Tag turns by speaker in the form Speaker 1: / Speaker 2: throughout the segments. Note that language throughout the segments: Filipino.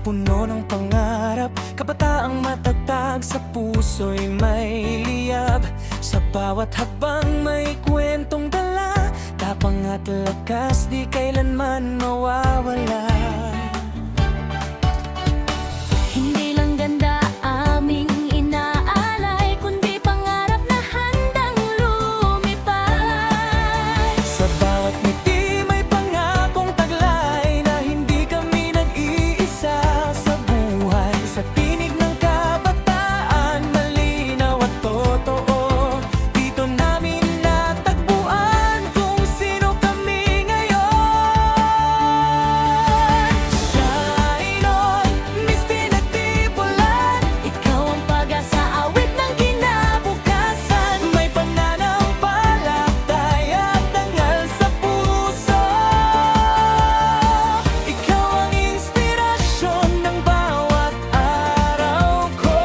Speaker 1: puno ng pangarap, kabataang matatag sa puso'y may liyab. Sa bawat hakbang may kwentong dala, tapang at lakas di kailanman mawawala.
Speaker 2: Hindi lang ganda aming inaalay, kundi pangarap na handang lumipay.
Speaker 1: Sa bawat ngiti may pangakong taglay, na hindi kami nag-iisa sa buhay. Sa tinig ng kabataan, malinaw at totoo, dito namin natagpuan kung sino kami ngayon. Shine on, Misty Nagtipulan,
Speaker 2: Ikaw ang pag-asa, awit ng kinabukasan.
Speaker 1: may pananampalataya at dangal sa puso. Ikaw ang inspirasyon ng bawat araw ko.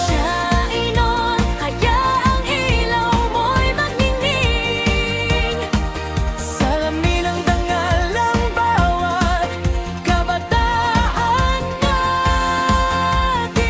Speaker 2: Shine on, hayaang ilaw mo'y magningning.
Speaker 1: Salamin ang dangal ng bawat kabataan natin.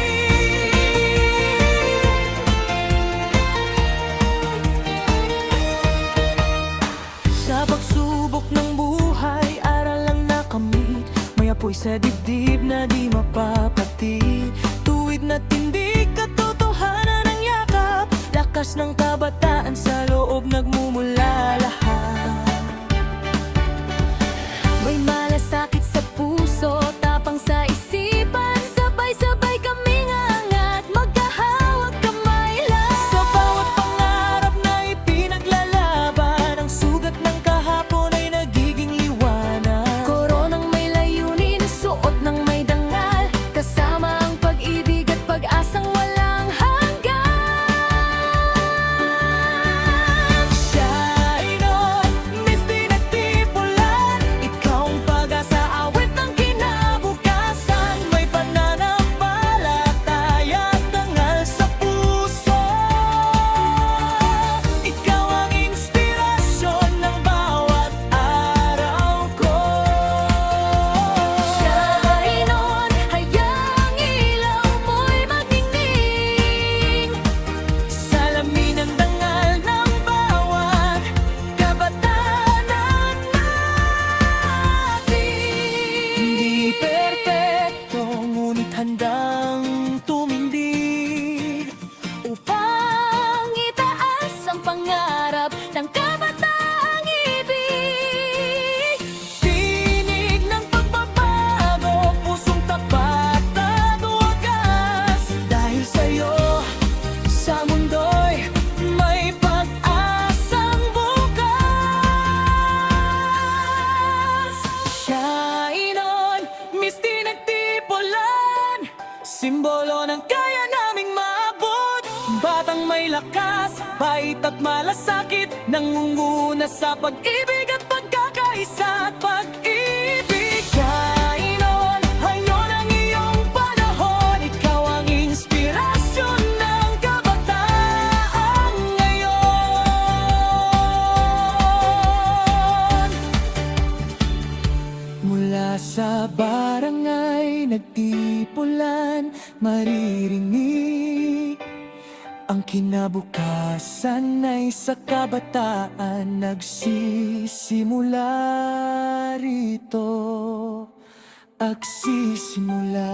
Speaker 1: Sa pagsubok ng buhay, aral lang nakamit. May apoy sa dibdib na di mapapatid. Tuwid na tindig, katotohanan ang yakap. Lakas ng kabataan sa loob nagmumula lahat.
Speaker 2: May malasakit sa puso, tapang sa isipan. Sabay-sabay kaming angat, magkahawag kamay lang.
Speaker 1: Sa bawat pangarap na ipinaglalaban, ang sugat ng kahapon ay nagiging liwanag.
Speaker 2: Koronang may layunin, suot ng may dangal, kasama ang pag-ibig at pag-asang walang hanggan.
Speaker 1: Shine on, Misty Nagtipulan, ikaw ang pag-asa, awit ng kinabukasan. May pananampalataya at dangal sa puso. Ikaw ang inspirasyon ng bawat araw ko.
Speaker 2: Shine on, hayaang ilaw mo'y magningning.
Speaker 1: Salamin ang dangal ng bawat kabataan natin. Hindi perpekto, ngunit handang tumindig
Speaker 2: Upang itaas ang pangarap ng kabataang ibig.
Speaker 1: tinig ng pagbabago, pusong tapat at wagas. Dahil sa'yo, sa mundo'y may pag-asang bukas. Shine on, Misty Nagtipulan, simbolo ng kaya naming maabot. Batang may lakas, bait at malasakit, nangunguna sa pag-ibig at pagkakaisa at pag-ibig. Shine on, hayon ang iyong panahon, ikaw ang inspirasyon ng kabataan ngayon. Mula sa barangay Nagtipulan, maririnig ang kinabukasan ay sa kabataan nagsisimula rito. Agsisimula.